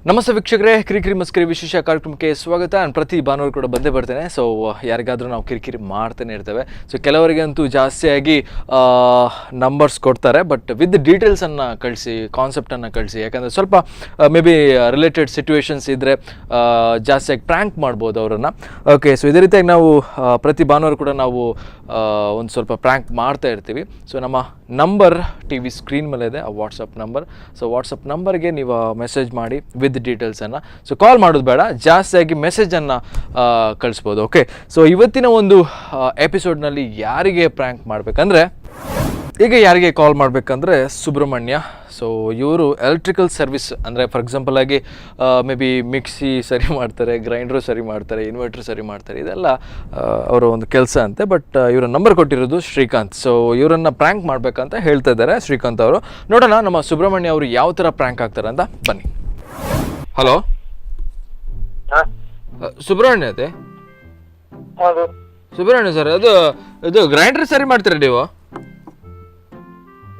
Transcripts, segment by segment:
ನಮಸ್ತೆ ವೀಕ್ಷಕರೇ, ಕಿರಿಕಿರಿ ಮಸ್ಕಿರಿ ವಿಶೇಷ ಕಾರ್ಯಕ್ರಮಕ್ಕೆ ಸ್ವಾಗತ. ನಾನು ಪ್ರತಿ ಭಾನುವಾರ ಕೂಡ ಬಂದೇ ಬರ್ತೇನೆ. ಸೊ ಯಾರಿಗಾದರೂ ನಾವು ಕಿರಿಕಿರಿ ಮಾಡ್ತಾನೆ ಇರ್ತೇವೆ. ಸೊ ಕೆಲವರಿಗಂತೂ ಜಾಸ್ತಿಯಾಗಿ ನಂಬರ್ಸ್ ಕೊಡ್ತಾರೆ, ಬಟ್ ವಿತ್ ಡೀಟೇಲ್ಸನ್ನು ಕಳಿಸಿ, ಕಾನ್ಸೆಪ್ಟನ್ನು ಕಳಿಸಿ. ಯಾಕಂದರೆ ಸ್ವಲ್ಪ ಮೇ ಬಿ ರಿಲೇಟೆಡ್ ಸಿಚುವೇಶನ್ಸ್ ಇದ್ದರೆ ಜಾಸ್ತಿಯಾಗಿ ಪ್ರ್ಯಾಂಕ್ ಮಾಡ್ಬೋದು ಅವರನ್ನು. ಓಕೆ, ಸೊ ಇದೇ ರೀತಿಯಾಗಿ ನಾವು ಪ್ರತಿ ಭಾನುವಾರ ಕೂಡ ನಾವು ಒಂದು ಸ್ವಲ್ಪ ಪ್ರ್ಯಾಂಕ್ ಮಾಡ್ತಾ ಇರ್ತೀವಿ. ಸೊ ನಮ್ಮ ನಂಬರ್ ಟಿ ವಿ ಸ್ಕ್ರೀನ್ ಮೇಲೆ ಇದೆ, ಆ ವಾಟ್ಸಪ್ ನಂಬರ್. ಸೊ ವಾಟ್ಸಪ್ ನಂಬರ್ಗೆ ನೀವು ಮೆಸೇಜ್ ಮಾಡಿ ವಿತ್ ಡೀಟೇಲ್ಸನ್ನು. ಸೊ ಕಾಲ್ ಮಾಡೋದು ಬೇಡ, ಜಾಸ್ತಿಯಾಗಿ ಮೆಸೇಜನ್ನು ಕಳಿಸ್ಬೋದು. ಓಕೆ, ಸೊ ಇವತ್ತಿನ ಒಂದು ಎಪಿಸೋಡ್ನಲ್ಲಿ ಯಾರಿಗೆ ಪ್ರ್ಯಾಂಕ್ ಮಾಡಬೇಕಂದ್ರೆ, ಈಗ ಯಾರಿಗೆ ಕಾಲ್ ಮಾಡಬೇಕಂದ್ರೆ ಸುಬ್ರಹ್ಮಣ್ಯ. ಸೊ ಇವರು ಎಲೆಕ್ಟ್ರಿಕಲ್ ಸರ್ವಿಸ್, ಅಂದರೆ ಫಾರ್ ಎಕ್ಸಾಂಪಲ್ ಆಗಿ ಮೇ ಬಿ ಮಿಕ್ಸಿ ಸರಿ ಮಾಡ್ತಾರೆ, ಗ್ರೈಂಡ್ರು ಸರಿ ಮಾಡ್ತಾರೆ, ಇನ್ವರ್ಟ್ರ್ ಸರಿ ಮಾಡ್ತಾರೆ, ಇದೆಲ್ಲ ಅವರ ಒಂದು ಕೆಲಸ ಅಂತೆ. ಬಟ್ ಇವರ ನಂಬರ್ ಕೊಟ್ಟಿರೋದು ಶ್ರೀಕಾಂತ್. ಸೊ ಇವರನ್ನು ಪ್ರ್ಯಾಂಕ್ ಮಾಡಬೇಕಂತ ಹೇಳ್ತಾ ಇದ್ದಾರೆ ಶ್ರೀಕಾಂತ್ ಅವರು. ನೋಡೋಣ ನಮ್ಮ ಸುಬ್ರಹ್ಮಣ್ಯ ಅವರು ಯಾವ ಥರ ಪ್ರ್ಯಾಂಕ್ ಆಗ್ತಾರೆ ಅಂತ, ಬನ್ನಿ. ಹಲೋ, ಸುಬ್ರಹ್ಮಣ್ಯ ಅದೇ? ಸುಬ್ರಹ್ಮಣ್ಯ ಸರ್, ಇದು ಗ್ರೈಂಡರ್ ಸರಿ ಮಾಡ್ತೀರಾ ನೀವು?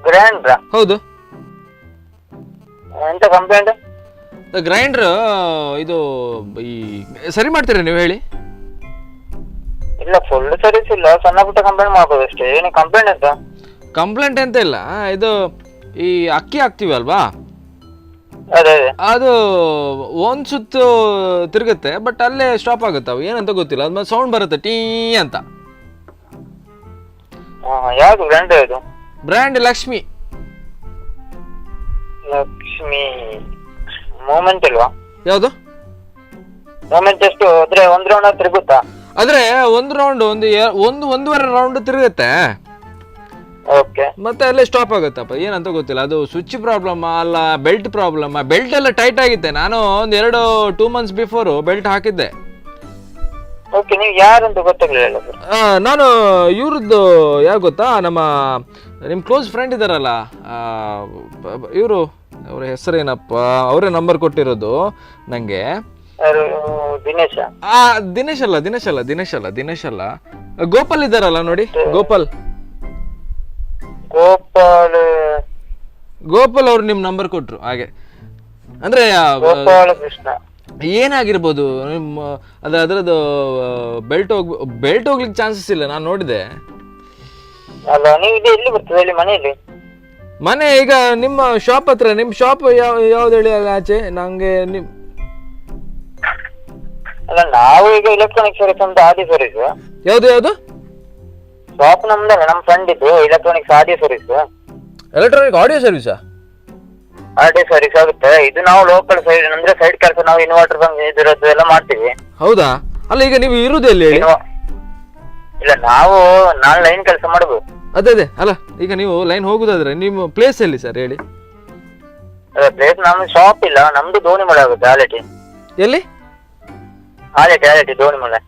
ಗ್ರೈಂಡ್ರಾ? ಹೌದು. ಎಂತ ಕಂಪ್ಲೇಂಟ್? ಗ್ರೈಂಡರ್ ಇದು ಈ ಸರಿ ಮಾಡ್ತೀರಾ ನೀವು, ಹೇಳಿ. ಇಲ್ಲ, ಫುಲ್ ಸರ್ವಿಸ್ ಇಲ್ಲ, ಸಣ್ಣ ಪುಟ್ಟ ಕಂಪ್ಲೇಂಟ್ ಮಾಡ್ಬೋದು ಅಷ್ಟೇ. ಏನು ಕಂಪ್ಲೇಂಟ್ ಅಂತ? ಕಂಪ್ಲೇಂಟ್ ಅಂತ ಇಲ್ಲ, ಇದು ಈ ಅಕ್ಕಿ ಹಾಕ್ತೀವಿ ಅಲ್ವಾ, ಅದೇ ಅದೇ. ಅದು ಒಂದು ಸುತ್ತು ತಿರುಗುತ್ತೆ, ಬಟ್ ಅಲ್ಲೇ ಸ್ಟಾಪ್ ಆಗುತ್ತೆ. ಅವು ಏನಂತ ಗೊತ್ತಿಲ್ಲ, ಅದು ಸೌಂಡ್ ಬರುತ್ತೆ ಟೀ ಅಂತ. ಯಾವ್ದು ಬ್ರ್ಯಾಂಡ್? ಇದು ಬ್ರ್ಯಾಂಡ್ ಲಕ್ಷ್ಮಿ. ಲಕ್ಷ್ಮಿ ಮೂಮೆಂಟ್ ಇಲ್ವಾ? ಯಾವುದು ಮೂಮೆಂಟ್ ಎಷ್ಟು ಅಂದ್ರೆ ಒಂದ್ ರೌಂಡ್ ತಿರುಗುತ್ತಾ? ಆದ್ರೆ ಒಂದು ರೌಂಡ್ ಒಂದೂವರೆ ರೌಂಡ್ ತಿರುಗುತ್ತೆ, ಓಕೆ, ಮತ್ತೆ ಅಲ್ಲೇ ಸ್ಟಾಪ್ ಆಗುತ್ತಪ್ಪ. ಏನಂತ ಗೊತ್ತಿಲ್ಲ, ಅದು ಸ್ವಿಚ್ ಪ್ರಾಬ್ಲಮ್ ಅಲ್ಲ ಬೆಲ್ಟ್ ಪ್ರಾಬ್ಲಮ್. ಬೆಲ್ಟ್ ಎಲ್ಲ ಟೈಟ್ ಆಗಿತ್ತೆ. ನಾನು ಒಂದು 2 months ಬಿಫೋರ್ ಬೆಲ್ಟ್ ಹಾಕಿದ್ದೆ. ಓಕೆ, ನೀವು ಯಾರಂತ ಗೊತ್ತಾಗ್ಲಿಲ್ಲ ಸರ್. ನಾನು ಇವ್ರದ್ದು ಯಾರು ಗೊತ್ತಾ, ನಿಮ್ಮ ಕ್ಲೋಸ್ ಫ್ರೆಂಡ್ ಇದ್ದಾರಲ್ಲ, ಇವರು, ಅವ್ರ ಹೆಸರೇನಪ್ಪ, ಅವರೇ ನಂಬರ್ ಕೊಟ್ಟಿರೋದು ನನಗೆ. ದಿನೇಶ್ ಅಲ್ಲ, ಗೋಪಾಲ್ ಇದ್ದಾರಲ್ಲ ನೋಡಿ, ಗೋಪಾಲ್ ಅವ್ರು ನಿಮ್ ನಂಬರ್ ಕೊಟ್ರು. ಹಾಗೆ ಅಂದ್ರೆ ಏನಾಗಿರ್ಬೋದು, ನಿಮ್ಮ ಅದರದ್ದು ಬೆಲ್ಟ್ ಹೋಗ್ಲಿಕ್ಕೆ ಚಾನ್ಸಸ್ ಇಲ್ಲ, ನಾನು ನೋಡಿದೆ. ಮನೆ ಈಗ ನಿಮ್ಮ ಶಾಪ್ ಹತ್ರ. ನಿಮ್ ಶಾಪ್ ಯಾವ್ದು ಹೇಳಿ ಆಚೆ ನಂಗೆ? ನಾವು ಈಗ ಎಲೆಕ್ಟ್ರಾನಿಕ್ ಸರ್ವಿಸ್ ಅಂತ ಆದಿ ಸರ್ವಿಸ್. ಯಾವ್ದು ಶಾಪ್ ನಮ್ದಲ್ಲ, ನಮ್ ಫ್ರೆಂಡ್ ಇದು ಎಲೆಕ್ಟ್ರಾನಿಕ್ಸ್ ಆದಿ ಸರ್ವಿಸ್. ಎಲೆಕ್ಟ್ರಾನಿಕ್ ಆಡಿಯೋ ಸರ್ವಿಸಾ? ಆಡಿಯೋ ಸರ್ವಿಸ್ ಆಗುತ್ತೆ. ಇದು ನಾವು ಲೋಕಲ್ ಸೈಡ್ ಅಂದ್ರೆ ಸೈಡ್ ಕೆಲಸ, ನಾವು ಇನ್ವರ್ಟರ್ ಇದಿರೋದು ಎಲ್ಲ ಮಾಡ್ತೀವಿ. ಹೌದಾ? ಅಲ್ಲ, ಈಗ ನೀವು ಇರುವುದು ಎಲ್ಲಿ ಹೇಳಿ? ಇಲ್ಲ, ನಾನು ಲೈನ್ ಕೆಲಸ ಮಾಡಬಹುದು. ಅದೇ ಅಲ್ಲ, ಈಗ ನೀವು ಲೈನ್ ಹೋಗುದಾದ್ರೆ ನಿಮ್ಮ ಪ್ಲೇಸ್ ಎಲ್ಲಿ ಸರ್ ಹೇಳಿ? ಪ್ಲೇಸ್ ನಮ್ದು ಶಾಪ್ ಇಲ್ಲ, ನಮ್ದು ದೋಣಿಮಳೆ ಆಗುತ್ತೆ. ಎಲ್ಲಿ? ಆಲೇಟಿ ದೋಣಿಮಳೆ.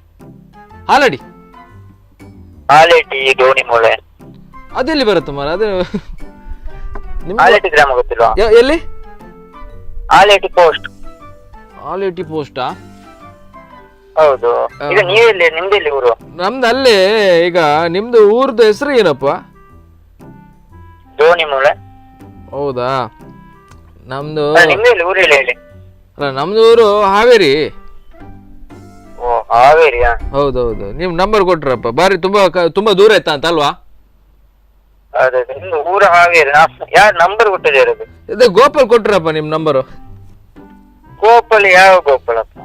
ಆಲೇಟಿ ದೋಣಿಮಳೆ ಅದೆಲ್ಲಿ ಬರುತ್ತೆ ಮಾರ? ಅದು ಆಲೇಟಿ ಗ್ರಾಮ ಗೊತ್ತಿಲ್ವಾ? ಎಲ್ಲಿ? ಆಲೇಟಿ ಪೋಸ್ಟಾ? ಹೌದು. ಈಗ ನೀವೆಲ್ಲಿ, ನಿಮ್ದೆಲ್ಲಿ ಊರು? ನಮ್ದು ಅಲ್ಲೇ. ಈಗ ನಿಮ್ದು ಊರ್ದು ಹೆಸರು ಏನಪ್ಪ? ದೋಣಿಮೂಳೆ. ಹೌದಾ? ನಮ್ದು ನಿಮ್ದೆಲ್ಲಿ ಊರು ಹೇಳಿ? ಅಲ್ಲ, ನಮ್ದು ಊರು ಹಾವೇರಿ. ಓ, ಹಾವೇರಿಯಾ? ಹೌದೌದು. ನಿಮ್ ನಂಬರ್ ಕೊಟ್ರಪ್ಪ, ಬಾರಿ ತುಂಬಾ ದೂರ ಆಯ್ತಾ ಅಂತ ಅಲ್ವಾ? ಅದೇ, ನಿಮ್ದು ಊರು ಹಾವೇರಿ. ಯಾರು ನಂಬರ್ ಕೊಟ್ಟಿದ್ದಾರೆ? ಅದೇ ಗೋಪಾಲ್ ಕೊಟ್ರಪ್ಪ ನಿಮ್ ನಂಬರು. ಗೋಪಾಲ್? ಯಾವ ಗೋಪಾಲಪ್ಪ?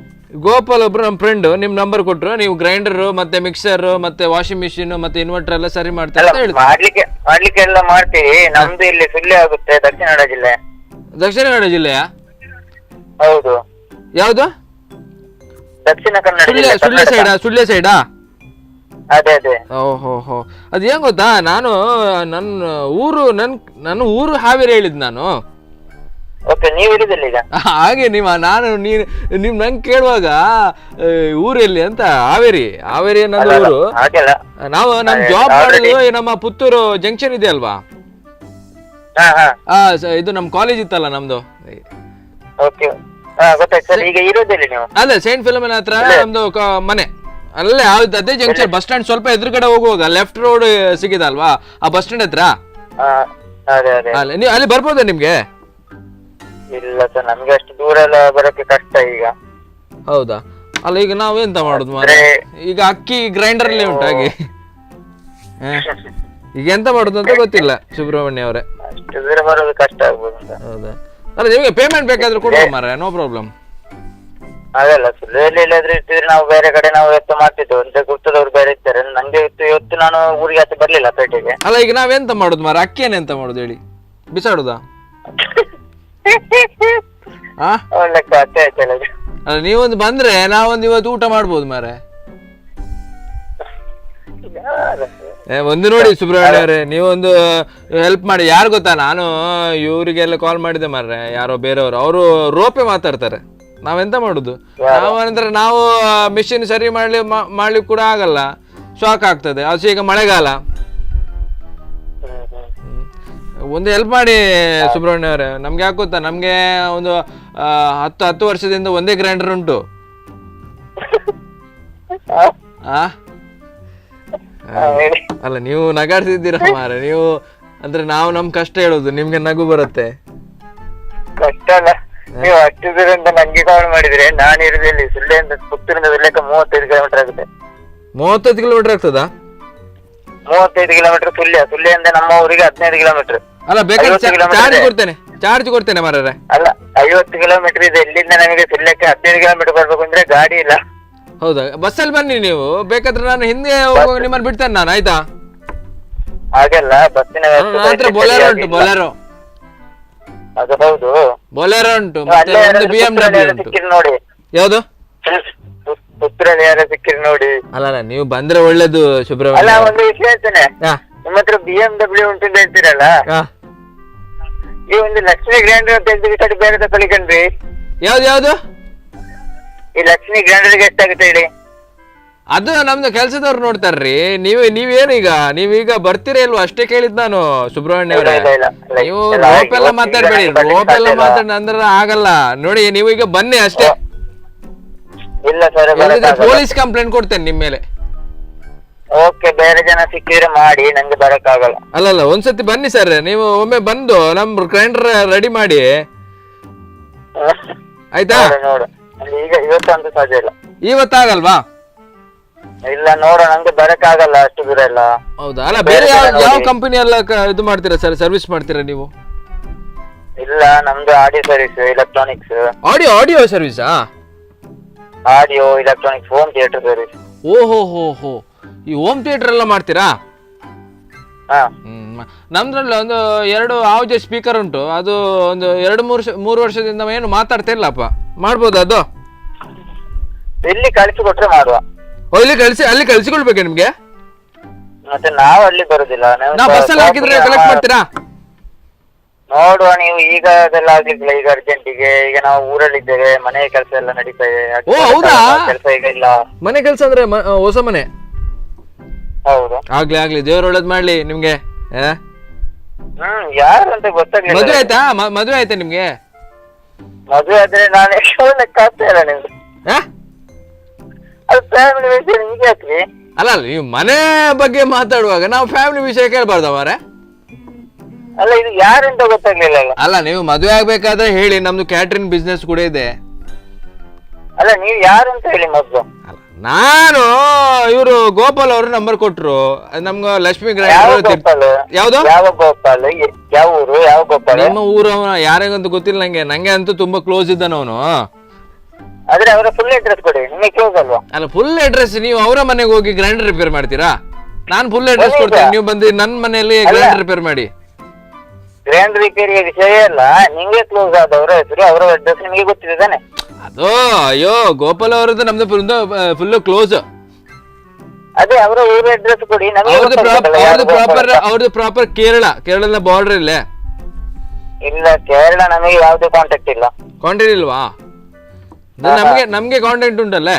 ಗೋಪಾಲ್ ಒಬ್ರು ನಮ್ಮ ಫ್ರೆಂಡ್ ನಿಮ್ ನಂಬರ್ ಕೊಟ್ರು. ನೀವು ಗ್ರೈಂಡರ್ ಮತ್ತೆ ಮಿಕ್ಸರ್ ಮತ್ತೆ ವಾಷಿಂಗ್ ಮಿಷಿನ್ ಮತ್ತೆ ಇನ್ವರ್ಟರ್ ಎಲ್ಲ ಸರಿ ಮಾಡ್ತಾರೆ ಅಂತ ಹೇಳಿದ್ರು. ಮಾಡ್ಲಿಕ್ಕೆ ಎಲ್ಲ ಮಾಡ್ತೀವಿ. ನಮ್ದು ಇಲ್ಲಿ ಸುಳ್ಯ ಆಗುತ್ತೆ, ದಕ್ಷಿಣ ಕನ್ನಡ ಜಿಲ್ಲೆ. ದಕ್ಷಿಣ ಕನ್ನಡ ಜಿಲ್ಲೆಯಾ? ಹೌದು. ಯಾವ್ದು? ದಕ್ಷಿಣ ಕನ್ನಡ ಸುಳ್ಯ ಸೈಡಾ? ಅದೇ ಅದೇ. ಓಹೋ, ಅದ್ ಏನ್ ಗೊತ್ತಾ, ನನ್ನ ಊರು ಹಾವೇರಿ ಹೇಳಿದ್ ನಾನು. ಓಕೆ, ನೀವು ಇರುದಿಲ್ಲ ಈಗ? ಹಾಗೆ ನಿಮ್ ನಂಗೆ ಕೇಳುವಾಗ ಊರು ಎಲ್ಲಿ ಅಂತ, ಹಾವೇರಿ ನನ್ನ ಊರು. ನಮ್ ಜಾಬ್ ಮಾಡೋದು ನಮ್ಮ ಪುತ್ತೂರು ಜಂಕ್ಷನ್ ಇದೆ ಅಲ್ವಾ, ಇದು ನಮ್ ಕಾಲೇಜ್ ಇತ್ತಲ್ಲ ನಮ್ದು. ಅದೇ ಸೈಂಟ್ ಫಿಲೋಮಿನಾ ಹತ್ರ ನಮ್ದು ಮನೆ. ಅಲ್ಲೇ ಅದೇ ಜಂಕ್ಷನ್, ಬಸ್ ಸ್ಟ್ಯಾಂಡ್ ಸ್ವಲ್ಪ ಎದುರುಗಡೆ ಹೋಗುವಾಗ ಲೆಫ್ಟ್ ರೋಡ್ ಸಿಗಿದಲ್ವಾ, ಆ ಬಸ್ ಸ್ಟ್ಯಾಂಡ್ ಹತ್ರ. ಅಲ್ಲಿ ಬರ್ಬೋದಾ ನಿಮ್ಗೆ? ಇಲ್ಲ ಇಲ್ಲ ಸರ್, ನಮ್ಗೆ ಅಷ್ಟು ದೂರ ಎಲ್ಲ ಬರೋಕೆ ಕಷ್ಟ ಈಗ. ಹೌದಾ? ಅಲ್ಲ ಈಗ ನಾವೆಂತ ಮಾಡುದು ಮಾರೆ? ಈಗ ಅಕ್ಕಿ ಗ್ರೈಂಡರ್ ಅಲ್ಲೇ ಉಂಟು ಹಾಗೆ. ಈಗ ಎಂತ ಮಾಡುದು ಅಂತ ಗೊತ್ತಿಲ್ಲ ಸುಬ್ರಹ್ಮಣ್ಯ ಅವರೇ. ಅಷ್ಟು ದೂರ ಬರೋದು ಕಷ್ಟ ಆಗ್ಬೋದು ಅಂತ. ಹೌದಾ? ಅಲ್ಲ ನಿಮಗೆ ಪೇಮೆಂಟ್ ಬೇಕಾದ್ರೆ ಕೊಡುವ ಮಾರೆ, ನೋ ಪ್ರಾಬ್ಲಮ್. ಹಾಗಲ್ಲ, ಸುಳ್ಳು ಇಲ್ಲಾದ್ರೆ ಇಟ್ಟಿದ್ರೆ ನಾವು ಬೇರೆ ಕಡೆ ನಾವು ಇವತ್ತು ಮಾಡ್ತಿದ್ದೆವು ಅಂತ ಗೊತ್ತದವ್ರು ಬೇರೆ ಇರ್ತಾರೆ. ನಂಗೆ ಇವತ್ತು ನಾನು ಊರಿಗೆ ಆಚೆ ಬರ್ಲಿಲ್ಲ ಪೇಟೆಗೆ. ಅಲ್ಲ ಈಗ ನಾವೆಂತ ಮಾಡುದು ಮಾರೆ? ಅಕ್ಕಿಯನ್ನ ಎಂತ ಮಾಡುದು ಹೇಳಿ? ಬಿಸಾಡುದಾ? ಒಳ್ಳೆ ಕಥೆ ಆಯ್ತಲ್ಲ. ಅಲ್ಲ ನೀವೊಂದು ಬಂದ್ರೆ ನಾವೊಂದು ಇವತ್ತು ಊಟ ಮಾಡ್ಬೋದು ಮಾರೆ. ಒಂದು ನೋಡಿ ಸುಬ್ರಹ್ಮಣ್ಯ ಅವರೇ, ನೀವೊಂದು ಹೆಲ್ಪ್ ಮಾಡಿ. ಯಾರು ಗೊತ್ತಾ, ನಾನು ಇವರಿಗೆಲ್ಲ ಕಾಲ್ ಮಾಡಿದೆ ಮಾರ್ರೆ, ಯಾರೋ ಬೇರೆಯವರು, ಅವರು ರೋಪೆ ಮಾತಾಡ್ತಾರೆ. ನಾವೆಂತ ಮಾಡುದು? ನಾವು ಮಿಷಿನ್ ಸರಿ ಮಾಡ್ಲಿಕ್ಕೆ ಕೂಡ ಆಗಲ್ಲ, ಶಾಕ್ ಆಗ್ತದೆ. ಅದು ಈಗ ಮಳೆಗಾಲ. ಒಂದು ಹೆಲ್ಪ್ ಮಾಡಿ ಸುಬ್ರಹ್ಮಣ್ಯ ಅವರೇ. ನಮ್ಗೆ ಯಾಕೆ ಗೊತ್ತಾ, ನಮ್ಗೆ ಒಂದು 10 ವರ್ಷದಿಂದ ಒಂದೇ ಗ್ರೈಂಡರ್ ಉಂಟು. ಅಲ್ಲ ನೀವು ನಗಾಡ್ತಿದ್ದೀರ ಮಾರೆ ನೀವು, ಅಂದ್ರೆ ನಾವು ನಮ್ ಕಷ್ಟ ಹೇಳೋದು, ನಿಮ್ಗೆ ನಗು ಬರುತ್ತೆ. ಕಷ್ಟ ಅಲ್ಲ, ನೀವು ಅಷ್ಟು ದೂರದಿಂದ ನಂಗೆ ಕಾಲ್ ಮಾಡಿದ್ರೆ ನಾನು ಇರೋದಿಲ್ಲ. ಸುಳ್ಳೆಯಿಂದ ಪುತ್ತೂರಿಂದ ಬೆಲ್ಲಕ್ಕೆ 35 ಕಿಲೋಮೀಟರ್ ಆಗುತ್ತೆ. 35 ಕಿಲೋಮೀಟರ್ ಆಗ್ತದಾ? 35 ಕಿಲೋಮೀಟರ್ ಸುಳ್ಳಿಯಿಂದ ನಮ್ಮ ಊರಿಗೆ 15 ಕಿಲೋಮೀಟರ್. ಅಲ್ಲ ಬೇಕಾದ್ರೆ ಚಾರ್ಜ್ ಕೊಡ್ತೇನೆ ಮಾರ್ರೆ. ಅಲ್ಲ 50 ಕಿಲೋಮೀಟರ್ ಇದೆ ಇಲ್ಲಿಂದ ನಮಗೆ ಸುಳ್ಯಕ್ಕೆ. 15 ಕಿಲೋಮೀಟರ್ ಬರ್ಬೇಕು ಅಂದ್ರೆ ಗಾಡಿ ಇಲ್ಲ. ಹೌದಾ? ಬಸ್ಸಲ್ಲಿ ಬನ್ನಿ ನೀವು, ಬೇಕಾದ್ರೆ ನಾನು ಹಿಂದೆ ಹೋಗುವಾಗ ನಿಮ್ಮನ್ನು ಬಿಡ್ತೇನೆ ನಾನು, ಆಯ್ತಾ? ಹಾಗೆಲ್ಲ ಬಸ್ಸಿನ ಬೊಲೆರೋ ಉಂಟು, ಬೊಲೆರೋ. ಅದು ಹೌದು, ಬೊಲೆರೋ ಉಂಟು, ಮತ್ತೆ ಒಂದು BMW ಉಂಟು. ನೋಡಿ ಯಾವ್ದು? ಪುತ್ತೂರಲ್ಲಿ ಯಾರು ಸಿಕ್ಕಿರಿ ನೋಡಿ. ಅಲ್ಲ ನೀವು ಬಂದ್ರೆ ಒಳ್ಳೇದು ಸುಬ್ರಹ್ಮಣ್ಯ. ಅಲ್ಲ ಒಂದು ವಿಷಯ ಹೇಳ್ತೇನೆ, ನಿಮ್ಮ ಹತ್ರ BMW ಉಂಟು ಅಂತ ಹೇಳ್ತೀರಲ್ಲ, ಈ ಒಂದು ಲಕ್ಷ್ಮಿ ಗ್ರೈಂಡರ್ ತೆಗೆದು ಕಡೆ ಬೇರೆ ತಗೊಳ್ಳಿಕಂಡ್ರಿ. ಯಾವ್ದು? ಈ ಲಕ್ಷ್ಮಿ ಗ್ರೈಂಡರ್ಗೆ ಎಷ್ಟಾಗುತ್ತೆ ಹೇಳಿ? ಅದು ನಮ್ದು ಕೆಲ್ಸದವ್ರು ನೋಡ್ತಾರ್ರಿ. ನೀವೀಗ ಬರ್ತೀರಾ ಇಲ್ವಾ ಅಷ್ಟೇ ಕೇಳಿದ್ ನಾನು ಸುಬ್ರಹ್ಮಣ್ಯ ಅವರೇ. ನೀವು ರೋಪೆಲ್ಲ ಮಾತಾಡ್ಬೇಡಿ, ರೋಪೆಲ್ಲ ಮಾತಾಡ ಅಂದ್ರೆ ಆಗಲ್ಲ ನೋಡಿ. ನೀವು ಈಗ ಬನ್ನಿ ಅಷ್ಟೇ. ಇಲ್ಲ ಸರ್, ಪೊಲೀಸ್ ಕಂಪ್ಲೇಂಟ್ ಕೊಡ್ತೇನೆ ನಿಮ್ ಮೇಲೆ. ಓಕೆ, ಬೇರೆ ಜನ ಸಿಕ್ಕಿದ್ರೆ ಮಾಡಿ, ನಂಗೆ ಬರಕ್ಕಾಗಲ್ಲ. ಅಲ್ಲಲ್ಲ, ಒಂದ್ಸತಿ ಬನ್ನಿ ಸರ್, ನೀವು ಒಮ್ಮೆ ಬಂದು ನಮ್ ಗ್ರೈಂಡರ್ ರೆಡಿ ಮಾಡಿ, ಆಯ್ತಾ? ನೋಡು, ಈಗ ಇವತ್ತಂತೂ ಸಾಧ್ಯ ಇಲ್ಲ. ಇವತ್ತಾಗಲ್ವಾ? ಇಲ್ಲ ನೋಡ, ನಂಗೆ ಬರಕ್ಕಾಗಲ್ಲ ಅಷ್ಟು ದೂರ ಎಲ್ಲ. ಹೌದಾ? ಅಲ್ಲ ಬೇರೆ ಯಾವ ಕಂಪನಿ ಎಲ್ಲ ಇದು ಮಾಡ್ತೀರಾ ಸರ್, ಸರ್ವಿಸ್ ಮಾಡ್ತೀರಾ ನೀವು? ಇಲ್ಲ, ನಮ್ದು ಆಡಿಯೋ ಸರ್ವಿಸ್, ಎಲೆಕ್ಟ್ರಾನಿಕ್ಸ್. ಆಡಿಯೋ ಸರ್ವಿಸಾ? Audio, electronics, home theatre service. ಓಹೋ, ಈ ಹೋಮ್ ಥಿಯೇಟರ್ ಎಲ್ಲ ಮಾಡ್ತೀರಾ? ನಮ್ದ್ರಲ್ಲಿ ಒಂದು 2 ಆವಾಜ್ ಸ್ಪೀಕರ್ ಉಂಟು, ಅದು ಒಂದು 2-3 ವರ್ಷದಿಂದ ಏನು ಮಾತಾಡ್ತಾ ಇಲ್ಲಪ್ಪ. ಮಾಡ್ಬೋದು ಅದು? ಇಲ್ಲಿ ಕಳಿಸಿಕೊಟ್ರೆ ಮಾಡುವ. ಅಲ್ಲಿ ಕಳಿಸಿಕೊಳ್ಬೇಕಾ ನಿಮ್ಗೆ? ಮತ್ತೆ ನಾವು ಅಲ್ಲಿ ಬರುದಿಲ್ಲ. ನಾವು ಬಸ್ಸಲ್ಲಿ ಹಾಕಿದ್ರೆ ಕಲೆಕ್ಟ್ ಮಾಡ್ತೀರಾ? ನೋಡುವ, ನೀವು ಈಗ ಅದೆಲ್ಲ ಆಗಿರ್ಲಿಲ್ಲ. ಈಗ ಅರ್ಜೆಂಟಿಗೆ ಈಗ ನಾವು ಊರಲ್ಲಿದ್ದೇವೆ, ಮನೆ ಕೆಲಸ ಎಲ್ಲ ನಡೀತಾ ಇದೆ. ಓ ಹೌದಾ? ಕೆಲಸ ಈಗ ಇಲ್ಲ. ಮನೆ ಕೆಲಸ ಅಂದ್ರೆ ಹೊಸ ಮನೆ? ಹೌದು. ಆಗ್ಲಿ, ದೇವ್ರ ಒಳ್ಳೇದ್ ಮಾಡ್ಲಿ ನಿಮ್ಗೆ. ಯಾರು ಅಂತ ಗೊತ್ತಾಗ್ಲಿಲ್ಲ. ಮದುವೆ ಆಯ್ತಾ ನಿಮ್ಗೆ? ಮದುವೆ ಆದ್ರೆ ನಾನು ಲೆಕ್ಕ ಇಲ್ಲ ನಿಮ್ದು. ಅದು ಫ್ಯಾಮಿಲಿ ವಿಷಯ ನಿಮ್ಗೆ ಯಾಕ್ರಿ? ಅಲ್ಲ ನೀವು ಮನೆ ಬಗ್ಗೆ ಮಾತಾಡುವಾಗ ನಾವು ಫ್ಯಾಮಿಲಿ ವಿಷಯ ಕೇಳ್ಬಾರ್ದ ಮಾರೆ? ಅಲ್ಲ, ಇದು ಯಾರಂತ ಗೊತ್ತಾಗ್ಲಿಲ್ಲ. ಅಲ್ಲ ನೀವು ಮದುವೆ ಆಗ್ಬೇಕಾದ್ರೆ ಹೇಳಿ, ನಮ್ದು ಕ್ಯಾಟ್ರಿಂಗ್ ಬಿಸ್ನೆಸ್ ಕೂಡ ಇದೆ. ಅಲ್ಲ, ನೀವು ಯಾರು ಅಂತ ಹೇಳಿ ಮೊದ್ಲು. ನಾನು ಇವರು ಗೋಪಾಲ್ ಅವರು ನಂಬರ್ ಕೊಟ್ರು ನಮ್ಗ. ಲಕ್ಷ್ಮಿ ಗ್ರೈಂಡರ್. ಯಾವ್ದು? ಯಾವ ಗೋಪಾಲ್? ಯಾವ ಊರು? ಯಾವ ಗೋಪಾಲ್? ನಿಮ್ಮ ಊರು ಯಾರಿಗಂತೂ ಗೊತ್ತಿಲ್ಲ ನಂಗೆ ಅಂತೂ ತುಂಬಾ ಕ್ಲೋಸ್ ಇದ್ದಾನ ಅವನು. ಆದ್ರೆ ಅವರ ಫುಲ್ ಅಡ್ರೆಸ್ ಕೊಡಿ, ನಿಮಗೆ ಕ್ಲೋಸ್ ಅಲ್ವಾ? ಅಲ್ಲ, ಫುಲ್ ಅಡ್ರೆಸ್ ನೀವು ಅವರ ಮನೆಗೆ ಹೋಗಿ ಗ್ರೈಂಡರ್ ರಿಪೇರ್ ಮಾಡ್ತೀರಾ? ನಾನು ಫುಲ್ ಅಡ್ರೆಸ್ ಕೊಡ್ತೇನೆ, ನೀವು ಬಂದು ನನ್ನ ಮನೆಯಲ್ಲಿ ಗ್ರೈಂಡರ್ ರಿಪೇರ್ ಮಾಡಿ. ಗ್ರೈಂಡರ್ ರಿಪೇರಿಯ ವಿಷಯ ಅಲ್ಲ, ನಿಮ್ಗೆ ಕ್ಲೋಸ್ ಆದವರ ಹೆಸರು, ಅವರ ಅಡ್ರೆಸ್ ನಿಮಗೆ ಗೊತ್ತಿದೆ ತಾನೆ? ಅದು ಅಯ್ಯೋ, ಗೋಪಾಲ್ ಅವರದ್ದು ನಮ್ದು ಫುಲ್ ಕ್ಲೋಸ್. ಅದೇ ಅವರ ಊರ ಅಡ್ರೆಸ್ ಕೊಡಿ. ಅವ್ರದ್ದು ಪ್ರಾಪರ್ ಕೇರಳ ಬಾರ್ಡರ್ ಇಲ್ಲೇ. ಇಲ್ಲ, ಕೇರಳ ನಮಗೆ ಯಾವುದೇ ಕಾಂಟ್ಯಾಕ್ಟ್ ಇಲ್ಲ. ಕಾಂಟ್ಯಾಕ್ಟ್ ಇಲ್ವಾ? ನಮ್ಗೆ ಕಾಂಟ್ಯಾಕ್ಟ್ ಉಂಟಲ್ಲೇ.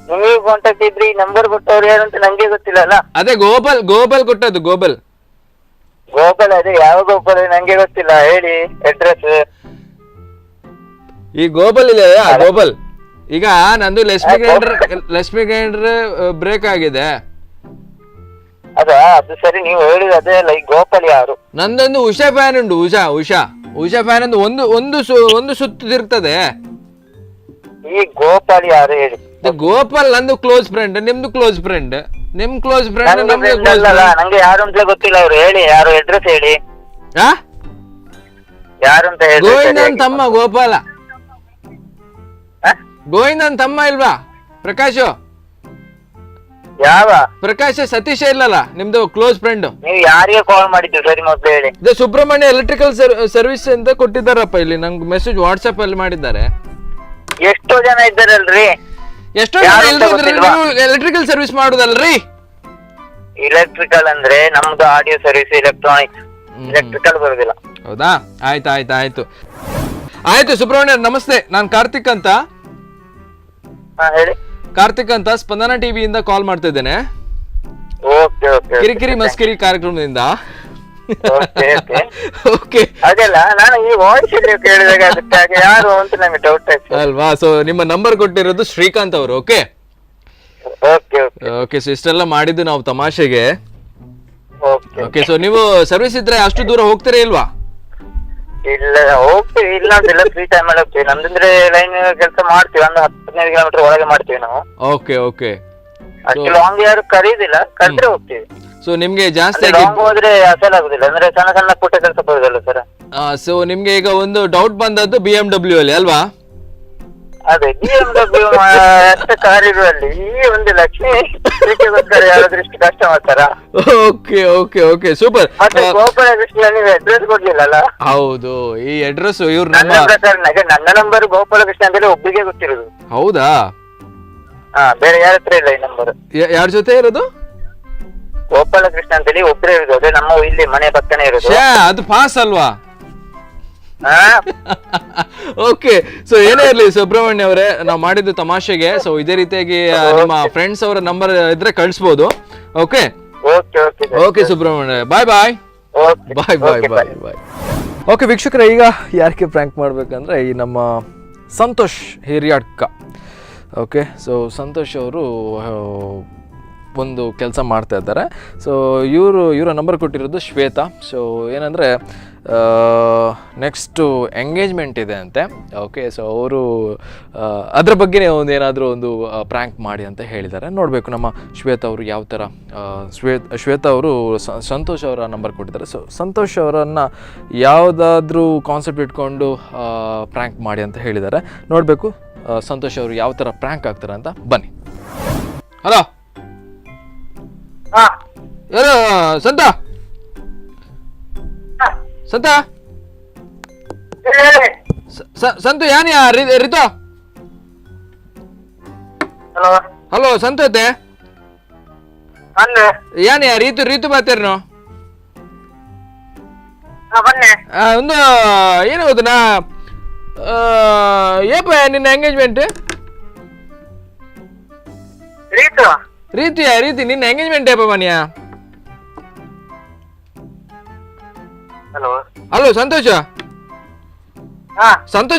ನಿಮಗೆ ಕಾಂಟ್ಯಾಕ್ಟ್ ಇದ್ರೆ ಈ ನಂಬರ್ ಕೊಟ್ಟವ್ರು ಯಾರು ಅಂತ ನಂಗೆ ಗೊತ್ತಿಲ್ಲ ಅಲ್ಲ. ಅದೇ ಗೋಪಾಲ್ ಕೊಟ್ಟದ್ದು. ಗೋಪಾಲ್ ಅದೇ ಯಾವ ಗೋಪಾಲ್ ನಂಗೆ ಗೊತ್ತಿಲ್ಲ, ಹೇಳಿ ಅಡ್ರೆಸ್. ಈ ಗೋಪಾಲ್ ಇಲ್ಲ, ಗೋಪಾಲ್. ಈಗ ನಂದು ಲಕ್ಷ್ಮಿ ಗ್ರೈಂಡರ್ ಬ್ರೇಕ್ ಆಗಿದೆ. ಅದು ಸರಿ, ನೀವು ಹೇಳಿದ ಅದೇ ಅಲ್ಲ. ಈ ಗೋಪಾಲ್ ಯಾರು? ನಂದೊಂದು ಉಷಾ ಫ್ಯಾನ್ ಉಂಟು, ಉಷಾ. ಉಷಾ ಫ್ಯಾನ್ ಅಂದ್ರೆ ಒಂದು ಸುತ್ತು ತಿರುಗ್ತದೆ. ಈ ಗೋಪಾಲ್ ಯಾರು ಹೇಳಿ? ಗೋಪಾಲ್ ನಂದು ಕ್ಲೋಸ್ ಫ್ರೆಂಡ್, ನಿಮ್ದು ಕ್ಲೋಸ್ ಫ್ರೆಂಡ್, ನಿಮ್ ಕ್ಲೋಸ್ ಫ್ರೆಂಡ್ ನಂಗೆ friend ಅಲ್ಲಲ್ಲ, ನಂಗೆ ಯಾರು ಅಂತಲೇ ಗೊತ್ತಿಲ್ಲ. ಅವ್ರು ಹೇಳಿ, ಯಾರು ಅಡ್ರೆಸ್ ಹೇಳಿ, ಯಾರು ಅಂತ ಹೇಳಿ. ಗೋವಿಂದನ್ ತಮ್ಮ ಗೋಪಾಲ, ಗೋವಿಂದನ್ ತಮ್ಮ ಇಲ್ವಾ? ಪ್ರಕಾಶ್ ಯಾವ ಪ್ರಕಾಶ್ ಸತೀಶ ಇಲ್ಲಲ್ಲ ನಿಮ್ದು ಕ್ಲೋಸ್ ಫ್ರೆಂಡ್? ನೀವು ಯಾರಿಗೆ ಕಾಲ್ ಮಾಡಿದ್ದು ಸರಿ ಮೊದ್ಲು ಹೇಳಿ. ಇದು ಸುಬ್ರಹ್ಮಣ್ಯ ಎಲೆಕ್ಟ್ರಿಕಲ್ ಸರ್ವಿಸ್ ಅಂತ ಕೊಟ್ಟಿದ್ದಾರಪ್ಪ, ಇಲ್ಲಿ ನಂಗೆ ಮೆಸೇಜ್ ವಾಟ್ಸ್ಆಪ್ ಅಲ್ಲಿ ಮಾಡಿದ್ದಾರೆ. ಎಷ್ಟೋ ಜನ ಇದ್ದಾರಲ್ರಿ? ಎಷ್ಟೋ ಜನ ಎಲೆಕ್ಟ್ರಿಕಲ್ ಸರ್ವಿಸ್ ಮಾಡುದಲ್ರಿ? ಎಲೆಕ್ಟ್ರಿಕಲ್ ಅಂದ್ರೆ ನಮ್ದು ಆಡಿಯೋ ಸರ್ವಿಸ್, ಎಲೆಕ್ಟ್ರಾನಿಕ್ಸ್, ಎಲೆಕ್ಟ್ರಿಕಲ್ ಬರುದಿಲ್ಲ. ಹೌದಾ? ಆಯ್ತು ಸುಬ್ರಹ್ಮಣ್ಯ ನಮಸ್ತೆ, ನಾನು ಕಾರ್ತಿಕ್ ಅಂತ. ಹೇಳಿ. ಕಾರ್ತಿಕ್ ಅಂತ, ಸ್ಪಂದನ ಟಿವಿಯಿಂದ ಕಾಲ್ ಮಾಡ್ತಾ ಇದ್ದೇನೆ, ಕಿರಿಕಿರಿ ಮಸ್ಕಿರಿ ಕಾರ್ಯಕ್ರಮದಿಂದ. ಓಕೆ, ಅದೆಲ್ಲ ನಾನು ಈ ವಾಯ್ಸ್ ಕೇಳಿದಾಗ ಅದಕ್ಕಾಗಿ ಯಾರು ಅಂತ ನಂಗೆ ಡೌಟ್ ಆಯ್ತು ಅಲ್ವಾ? ಸೊ ನಿಮ್ಮ ನಂಬರ್ ಕೊಟ್ಟಿರೋದು ಶ್ರೀಕಾಂತ್ ಅವರು. ಓಕೆ, ಸೊ ಇಷ್ಟೆಲ್ಲ ಮಾಡಿದ್ದು ನಾವು ತಮಾಷೆಗೆ. ಓಕೆ, ಸೊ ನೀವು ಸರ್ವಿಸ್ ಇದ್ರೆ ಅಷ್ಟು ದೂರ ಹೋಗ್ತೀರಾ ಇಲ್ವಾ? ಇಲ್ಲ ಹೋಗ್ತೀವಿ, ಇಲ್ಲ ಅಂತಿಲ್ಲ, ಫ್ರೀ ಟೈಮ್ ಅಲ್ಲಿ ಹೋಗ್ತೀವಿ. ನಮ್ದಂದ್ರೆ ಲೈನ್ ಕೆಲಸ ಮಾಡ್ತೀವಿ, ಒಂದು 15 ಕಿಲೋಮೀಟರ್ ಒಳಗೆ ಮಾಡ್ತೀವಿ ನಾವು. ಓಕೆ ಅಷ್ಟು ಲಾಂಗ್ ಯಾರು ಕರೀದಿಲ್ಲ, ಕರೆದ್ರೆ ಹೋಗ್ತೀವಿ. ಸೊ ನಿಮ್ಗೆ ಜಾಸ್ತಿ ಲಾಂಗ್ ಹೋದ್ರೆ ಅಸಲ್ ಆಗುದಿಲ್ಲ, ಅಂದ್ರೆ ಸಣ್ಣ ಸಣ್ಣ ಪುಟ್ಟ ಕೆಲಸ ಬರುದಲ್ಲ ಸರ್. ಸೊ ನಿಮ್ಗೆ ಈಗ ಒಂದು ಡೌಟ್ ಬಂದದ್ದು BMW ಅಲ್ಲಿ ಅಲ್ವಾ? ಅದೇ BMW ಅಷ್ಟ ಕಾರ್ ಇರುವಲ್ಲಿ ಈ ಒಂದು ಲಕ್ಷ್ಮಿ ಪ್ರೀತಿಗೋಸ್ಕರ ಯಾರಾದ್ರೂ ಇಷ್ಟು ಕಷ್ಟ ಮಾಡ್ತಾರ? Okay super. ಮತ್ತೆ ಗೋಪಾಲ ಕೃಷ್ಣ ನೀವು ಅಡ್ರೆಸ್ ಕೊಡ್ಲಿಲ್ಲ? ಹೌದು, ಈ ಅಡ್ರೆಸ್ ಇವ್ರು ನನ್ನ ಪ್ರಕಾರ ನನ್ನ ನಂಬರ್ ಗೋಪಾಲ ಕೃಷ್ಣ ಅಂತೇಳಿ ಒಬ್ಬರಿಗೆ ಗೊತ್ತಿರೋದು. ಹೌದಾ? ಬೇರೆ ಯಾರ ಹತ್ರ ಇಲ್ಲ ಈ ನಂಬರ್. ಯಾರ ಜೊತೆ ಇರೋದು? ಗೋಪಾಲ ಕೃಷ್ಣ ಅಂತೇಳಿ ಒಬ್ಬರೇ ಇರೋದು, ಅದೇ ನಮ್ಮ ಇಲ್ಲಿ ಮನೆ ಪಕ್ಕನೇ ಇರೋದು. ಅದು ಪಾಸ್ ಅಲ್ವಾ? ಓಕೆ, ಸೊ ಏನೇ ಇರ್ಲಿ ಸುಬ್ರಹ್ಮಣ್ಯ ಅವರೇ, ನಾವು ಮಾಡಿದ್ದು ತಮಾಷೆಗೆ. ಸೊ ಇದೇ ರೀತಿಯಾಗಿ ನಿಮ್ಮ ಫ್ರೆಂಡ್ಸ್ ಅವರ ನಂಬರ್ ಇದ್ರೆ ಕಳಿಸ್ಬೋದು. ಓಕೆ ಸುಬ್ರಹ್ಮಣ್ಯ, ಬಾಯ್. ಓಕೆ ವೀಕ್ಷಕರೇ, ಈಗ ಯಾರಿಗೆ ಪ್ರ್ಯಾಂಕ್ ಮಾಡ್ಬೇಕಂದ್ರೆ ಈ ನಮ್ಮ ಸಂತೋಷ್ ಹಿರಿಯಾಡ್ಕ. ಓಕೆ, ಸೊ ಸಂತೋಷ್ ಅವರು ಒಂದು ಕೆಲಸ ಮಾಡ್ತಾ ಇದ್ದಾರೆ. ಸೊ ಇವರ ನಂಬರ್ ಕೊಟ್ಟಿರೋದು ಶ್ವೇತಾ. ಸೊ ಏನಂದರೆ ನೆಕ್ಸ್ಟು ಎಂಗೇಜ್ಮೆಂಟ್ ಇದೆ ಅಂತೆ. ಓಕೆ, ಸೊ ಅವರು ಅದ್ರ ಬಗ್ಗೆ ಏನಾದರೂ ಒಂದು ಪ್ರ್ಯಾಂಕ್ ಮಾಡಿ ಅಂತ ಹೇಳಿದ್ದಾರೆ. ನೋಡಬೇಕು ನಮ್ಮ ಶ್ವೇತಾ ಅವರು ಯಾವ ಥರ. ಶ್ವೇತಾ ಅವರು ಸಂತೋಷ್ ಅವರ ನಂಬರ್ ಕೊಟ್ಟಿದ್ದಾರೆ. ಸೊ ಸಂತೋಷ್ ಅವರನ್ನು ಯಾವುದಾದ್ರೂ ಕಾನ್ಸೆಪ್ಟ್ ಇಟ್ಕೊಂಡು ಪ್ರ್ಯಾಂಕ್ ಮಾಡಿ ಅಂತ ಹೇಳಿದ್ದಾರೆ. ನೋಡಬೇಕು ಸಂತೋಷ್ ಅವರು ಯಾವ ಥರ ಪ್ರ್ಯಾಂಕ್ ಆಗ್ತಾರೆ ಅಂತ. ಬನ್ನಿ. ಹಲೋ, ಯಾರು? ಸಂತ ಸಂತು ಯಾನ್ ಯಾ ರಿತು? ಹಲೋ ಸಂತು ಐತೆ ಯಾನ್ ಯಾ ರೀತು ಬಾತೇರ್ನು? ಒಂದು ಏನು ಗೊತ್ತನಾ, ಏಪ ನಿನ್ನ ಎಂಗೇಜ್ಮೆಂಟ್? ರೀತಿ ನಿನ್ನ ಎಂಗೇಜ್ಮೆಂಟ್ ಏಪ ಮನ್ಯಾ? ಹಲೋ ಸಂತೋಷ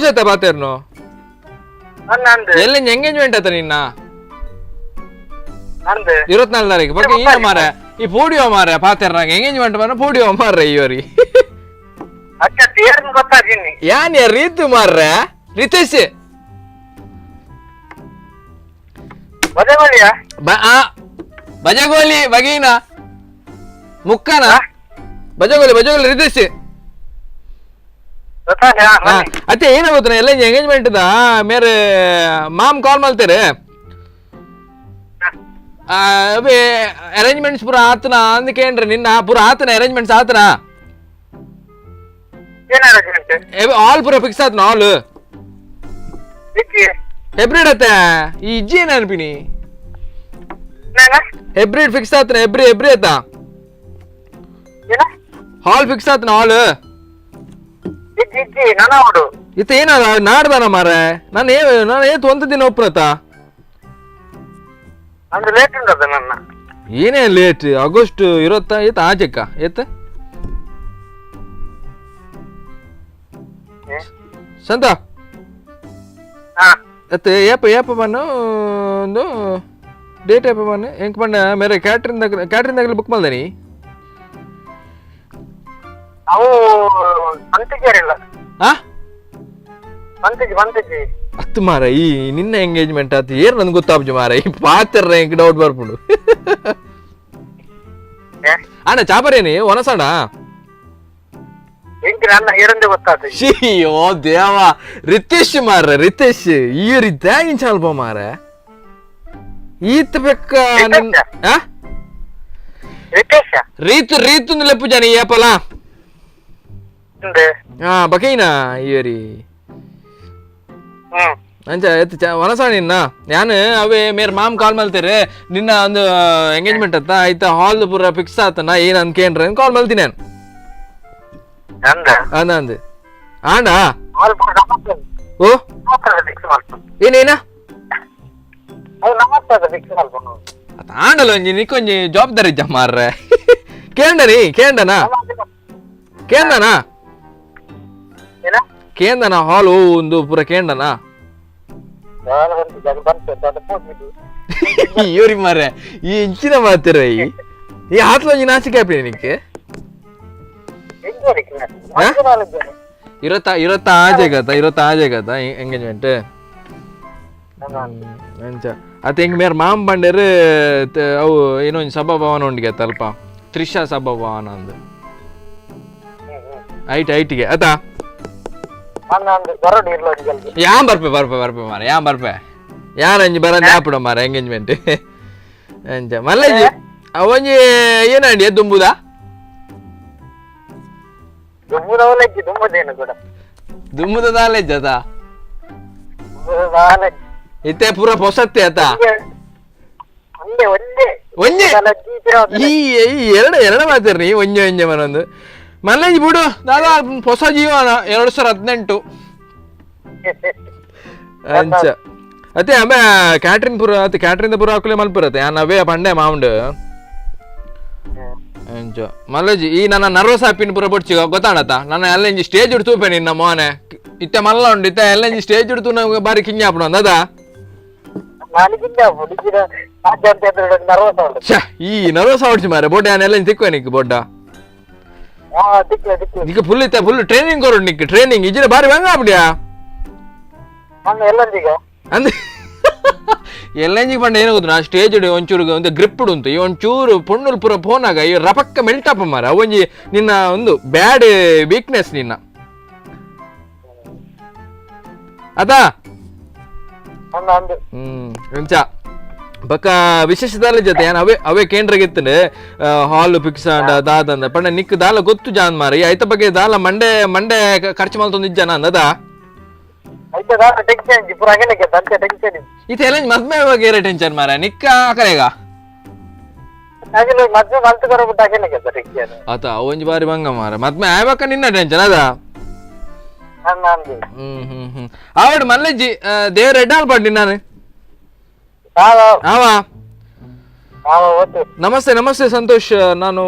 ಆಯ್ತಾ ಬಾತೇರ್ನು? ಎಲ್ಲಿ ಎಂಗೇಜ್ಮೆಂಟ್ ಆಯ್ತಾ ನಿನ್ನ? 24 ತಾರೀಕು ಬಗ್ಗೆ ಈಗ ಮಾರ ಈ ಪೂಡಿಯೋ ಮಾರ ಪಾತೇರ್ನಾಗ ಎಂಗೇಜ್ಮೆಂಟ್ ಮಾರ ಪೂಡಿಯೋ ಮಾರ್ರೆ ಇವರಿ. ಯಾನ್ ಯಾರ ರೀತು ಮಾರ್ರೆ? ರಿತೇಶ್ ಬಜಗೋಲಿ ಬಗೀನ ಮುಕ್ಕನ ಬಜಗೋಲಿ ರಿತೇಶ್. ಅತ್ತೆ ಏನಾಗುತ್ತೆ ಎಲ್ಲ ಎಂಗೇಜ್ಮೆಂಟ್ ದ ಮೇರೆ ಮಾಮ್ ಕಾಲ್ ಮಾಡ್ತಾರೆ. ಅರೇಂಜ್ಮೆಂಟ್ಸ್ ಪೂರ ಆತನ ಅಂದಕೇನ್ರಿ ನಿನ್ನ ಪೂರ ಆತನ ಅರೇಂಜ್ಮೆಂಟ್ಸ್ ಆತನ ಆಲ್ ಪೂರ ಫಿಕ್ಸ್ ಆತನ ಆಲ್ ಹೆಬ್ರಿಡ್ ಅತ್ತೆ ಈ ಇಜ್ಜಿ ಏನ ಅನ್ಪಿನಿ ಹೆಬ್ರಿಡ್ ಫಿಕ್ಸ್ ಆತನ ಹೆಬ್ರಿ ಆತ ಹಾಲ್ ಫಿಕ್ಸ್ ಆತನ ಹಾಲ್ ಇತ್ತ ಏನ ನಾಡ್ದಾನ ಮಾರ ನಾನು ಏತ್ ಒಂದು ದಿನ ಒಪ್ರತ ಏನೇ ಲೇಟ್ ಆಗಸ್ಟ್ 20 ಏತ್ ಆಜಕ್ಕ ಏತ್ ಸಂತ ಅತ್ತೆ ಏಪ ಬನ್ನು ಒಂದು ಡೇಟ್ ಏಪ ಬನ್ನು ಹೆಂಗ್ ಬಣ್ಣ ಮೇರೆ ಕ್ಯಾಟ್ರಿಂಗ್ ಬುಕ್ ಮಾಡ್ದೇನಿ ಅವು ಮಂತಿಗೇರಿಲ್ಲ ಹಾ ಮಂತಿಜಿ ಅತ್ತು ಮಾರ ಈ ನಿನ್ನ ಎಂಗೇಜ್ಮೆಂಟ್ ಆತು ಏರ್ ನನ್ಗೆ ಗೊತ್ತಾಗ್ಜು ಮಾರ ಈ ಪಾತ್ರ ಹೆಂಗ್ ಡೌಟ್ ಬರ್ಪುಂಡು ಅಣ್ಣ ಚಾಪರೇನಿ ಒನಸಣ್ಣ ನನ್ನ ಎರಡೇ ಗೊತ್ತಾಗ್ತದೆ. ಅಯ್ಯೋ ದೇವ ರಿತೇಶ್ ಮಾರ ರಿತೇಶ್ ಈ ರೀತಿ ಇಂಚ ಅಲ್ಪ ಮಾರ ಈತ ಬೆಕ್ಕ ರಿತೇಶ ರೀತು ರೀತು ಲೆಪ್ಪು ಜಾನಿ ಏಪಲ ಹಾ ಬಕೈನ ಇಯರಿ ಅಂಚ ಎತ್ತು ಒನಸ ನಿನ್ನ ನಾನು ಅವೇ ಮೇರ್ ಮಾಮ್ ಕಾಲ್ ಮಲ್ತೀರಿ ನಿನ್ನ ಒಂದು ಎಂಗೇಜ್ಮೆಂಟ್ ಅತ್ತ ಆಯ್ತಾ ಹಾಲ್ ಪೂರ ಫಿಕ್ಸ್ ಆತನ ಏನ್ ಅನ್ಕೇನ್ರ ಕಾಲ್ ಮಲ್ತೀನಿ ನಾನು ಅಂದ ಆಂಡ ಓ ಏನೇನ ಆಂಡಲ್ಲ ಒಂಜಿ ನಿಕ್ಕೊಂಜಿ ಜವಾಬ್ದಾರಿ ಇಜ್ಜ ಮಾರ್ರೆ ಕೇಂಡನಿ ಕೇಂಡನಾ ಕೇಂದನಾ ಕೇಂದನ ಹಾಲ್ ಒಂದು ಪೂರ ಕೇಂಡನಾ ಇವ್ರಿ ಮಾರ್ರೆ ಈ ಇಂಚಿನ ಮಾತಿರ ಈ ಹಾತ್ಲ ಒಂಜಿ ನಾಚಿಕೆ ಆಪಿ ನಿಕ್ಕೆ ಇರತ್ತ ಆಜೆಗತ್ತ ಎಂಗೇಜ್ಮೆಂಟ್ ಅಂಚ ಅತ್ ಹೆಂಗ್ ಮೇರ್ ಮಾಮ್ ಬಂಡೇರು ಅವು ಏನೋ ಒಂಜಿ ಸಭಾಭವನ ಉಂಡಿಗೆ ಅಲ್ಪ ತ್ರಿಷಾ ಸಭಾಭವನ ಅಂದ್ ಐಟಿಗೆ ಅತ ಯಾನ್ ಬರ್ಪೆ ಮಾರ ಯಾನ್ ಬರ್ಪೆ ಯಾನ್ ಅಂಜಿ ಬರಂದ ಆಪಿಡ ಮಾರ ಎಂಗೇಜ್ಮೆಂಟ್ ಅಂಚ ಮಲ್ಲಜಿ ಅವೊಂಜಿ ಏನಂಡಿ ದುಂಬುದ ದುಮ್ಮದ ದಾಲೆಜ್ಜ ಅತ ಇತ್ತೆ ಪೂರ ಪೊಸತ್ತೆ ಅತ ಒಂಜೆ ಈ ಎರಡು ಮಾತಿರ್ರಿ ಒಂಜೆ ಮನೊಂದು ಮಲ್ಲಜಿ ಬಿಡು ದಾದಾ ಹೊಸ ಜೀವನ 2018 ಅಂಚ ಅತ್ತೆ ಆಮೆ ಕ್ಯಾಟ್ರಿನ್ ಪೂರ ಅತ್ತೆ ಕ್ಯಾಟ್ರಿನ್ ಪೂರ ಹಾಕಲೆ ಮಲ್ಪುರತ್ತೆ ನಾನು ಅವೇ ಪಂಡೆ ಮಾವುಂಡು ಅಂಚ ಮಲ್ಲಜಿ ಈ ನನ್ನ ನರ್ವಸ್ ಆಪಿನ ಪೂರ ಬಡ್ಚಿಗ ಗೊತ್ತಾಣತ್ತ ನನ್ನ ಎಲ್ಲಂಜಿ ಸ್ಟೇಜ್ ಇಡ್ತೂಪೆ ನಿನ್ನ ಮೋನೆ ಇತ್ತೆ ಮಲ್ಲ ಉಂಡು ಇತ್ತೆ ಎಲ್ಲಂಜಿ ಸ್ಟೇಜ್ ಇಡ್ತು ನಮ್ಗೆ ಬಾರಿ ಕಿಂಜಾಪಣ ಅಂದದ ಈ ನರ್ವಸ್ ಆಡ್ಸಿ ಮಾರೆ ಬೋಟ ಎಲ್ಲ ತಿಕ್ವೆ ನಿಕ್ ಬೋಟ ನಿಕ್ ಫುಲ್ ಇತ್ತ ಫುಲ್ ಟ್ರೈನಿಂಗ್ ಕೊಡು ನಿಕ್ ಟ್ರೈನಿಂಗ್ ಇಜ್ಜಿನ ಬಾರಿ ಬಂಗ ಆಗ್ಬಿಡ್ಯಾ ಅಂದ್ರೆ ಎಲ್ಲಂಜಿಗೆ ಪಂಡ ಏನು ಗೊತ್ತು ನಾ ಸ್ಟೇಜ್ ಒಂಚೂರು ಒಂದು ಗ್ರಿಪ್ ಉಂಟು ಈ ಒಂಚೂರು ಪೊಣ್ಣುಲ್ ಪೂರ ಫೋನಾಗ ಈ ರಪಕ್ಕ ಮೆಲ್ಟಪ್ಪ ಮಾರ ಅವೊಂಜಿ ನಿನ್ನ ಒಂದು ಬ್ಯಾಡ್ ವೀಕ್ನೆಸ್ ನಿನ್ನ ಅದಾ ಅಂಚ ಬಕ್ಕ ವಿಶೇಷದಾಲ ಜೊತೆ ಏನ್ ಅವೇ ಕೇಂದ್ರಗಿತ್ತಂಡೆ ಹಾಲ್ ಫಿಕ್ಸ್ ದಾದಂದ ಪಂಡ ನಿಕ್ ದಾಲ ಗೊತ್ತು ಜಾನ್ ಮಾರ ಈ ಐತ ಬಗ್ಗೆ ದಾಲ ಮಂಡೆ ಖರ್ಚು ಮಲ್ತೊಂದು ಇಜ್ಜನ ಅಂದದ ಇತೆಲ್ಲ ಮದ್ಮೆ ಬಗ್ಗೆ ಟೆನ್ಷನ್ ಮಾರ ನಿಕ್ಕ ಕರೆಗ ಆತ ಒಂಜಿ ಬಾರಿ ಬಂಗ ಮಾರ ಮದ್ಮೆ ಆಯ್ಬಕ್ಕ ನಿನ್ನ ಟೆನ್ಷನ್ ಅದ ಆವಡ್ ಮಲ್ಲಜ್ಜಿ ದೇವ್ರ ಎಡ್ಡಾಲ್ ಪಡ್ಡಿ ನಾನು ಆವಾ ನಮಸ್ತೆ ಸಂತೋಷ್ ನಾನು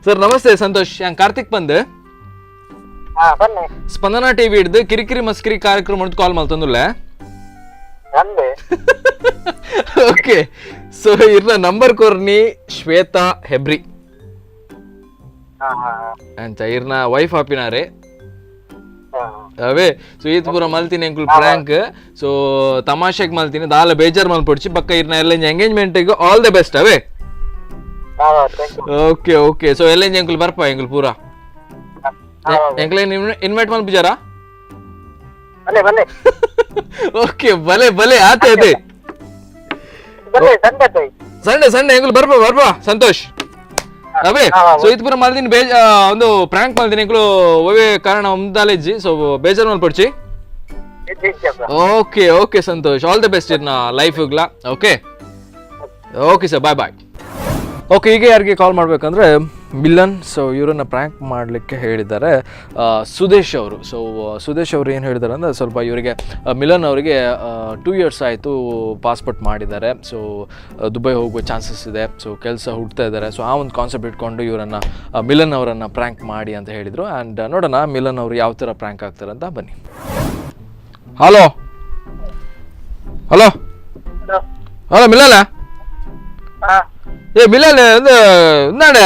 ಸರ್ ನಮಸ್ತೆ ಸಂತೋಷ್ ಯಾನ್ ಕಾರ್ತಿಕ್ ಬಂದ್ ಸ್ಪಂದನ ಟಿವಿ ಹಿಡ್ದು ಕಿರಿಕಿರಿ ಮಸ್ಕಿರಿ ಕಾರ್ಯಕ್ರಮ ಕಾಲ್ ಮಲ್ತಂದುಲ್ಲ ಓಕೆ ಸೊ ಇರ್ನ ನಂಬರ್ ಕೊರ್ನಿ ಶ್ವೇತಾ ಹೆಬ್ರಿ ಅಂಚ ಇರ್ನ ವೈಫ್ ಆಪಿನಾರೆ ಅವೇ ಸೊ ಈತ್ ಪೂರ ಮಲ್ತೀನಿ ಅಂಕುಲ್ ಪ್ರ್ಯಾಂಕ್ ಸೊ ತಮಾಷೆಗೆ ಮಲ್ತೀನಿ ದಾಲ ಬೇಜಾರ್ ಮಲ್ಪೊಡ್ಸಿ ಪಕ್ಕ ಇರ್ನ ಎಲ್ಲ ಎಂಗೇಜ್ಮೆಂಟಿಗೆ ಆಲ್ ದ ಬೆಸ್ಟ್ ಅವೇ ಓಕೆ ಸೊ ಎಲ್ಲ ಅಂಕುಲ್ ಬರ್ಪ ಅಂಕುಲ್ ಪೂರ ಎಂಕ್ಲೆ ಇನ್ವೈಟ್ ಮಲ್ಪಿಜಾರಾ ಓಕೆ ಬಲೆ ಆತೆ ಅದೇ ಸಂಡೆ ಎಂಕುಲ್ ಬರ್ಪ ಸಂತೋಷ್ ಅವೇ ಸೊ ಇದು ಪೂರ ಮಲ್ದಿನಿ ಒಂದು ಪ್ರಾಂಕ್ ಮಲ್ದಿನಿ ಎಂಕುಲು ಒವೇ ಕಾರಣ ಉಮ್ದಾಲೆಜ್ಜಿ ಸೊ ಬೇಜಾರ್ ಮಲ್ಪಡ್ಚಿ okay Santosh all the best ಇರ್ನ ಲೈಫ್ಗ್ಲ ಓಕೆ ಸರ್ ಬಾಯ್ ಓಕೆ ಈಗ ಯಾರಿಗೆ ಕಾಲ್ ಮಾಡಬೇಕಂದ್ರೆ ಮಿಲನ್ ಸೊ ಇವರನ್ನು ಪ್ರ್ಯಾಂಕ್ ಮಾಡಲಿಕ್ಕೆ ಹೇಳಿದ್ದಾರೆ ಸುದೇಶ್ ಅವರು ಸೊ ಸುದೇಶ್ ಅವರು ಏನು ಹೇಳಿದ್ದಾರೆ ಅಂದರೆ ಸ್ವಲ್ಪ ಇವರಿಗೆ ಮಿಲನ್ ಅವರಿಗೆ 2 years ಆಯಿತು ಪಾಸ್ಪೋರ್ಟ್ ಮಾಡಿದ್ದಾರೆ ಸೊ ದುಬೈ ಹೋಗುವ ಚಾನ್ಸಸ್ ಇದೆ ಸೊ ಕೆಲಸ ಹುಡ್ತಾ ಇದ್ದಾರೆ ಸೊ ಆ ಒಂದು ಕಾನ್ಸೆಪ್ಟ್ ಇಟ್ಕೊಂಡು ಇವರನ್ನು ಮಿಲನ್ ಅವರನ್ನು ಪ್ರ್ಯಾಂಕ್ ಮಾಡಿ ಅಂತ ಹೇಳಿದರು ಆ್ಯಂಡ್ ನೋಡೋಣ ಮಿಲನ್ ಅವರು ಯಾವ ಥರ ಪ್ರ್ಯಾಂಕ್ ಆಗ್ತಾರೆ ಅಂತ ಬನ್ನಿ ಹಲೋ ಮಿಲನ மில்லல் வந்து என்னடா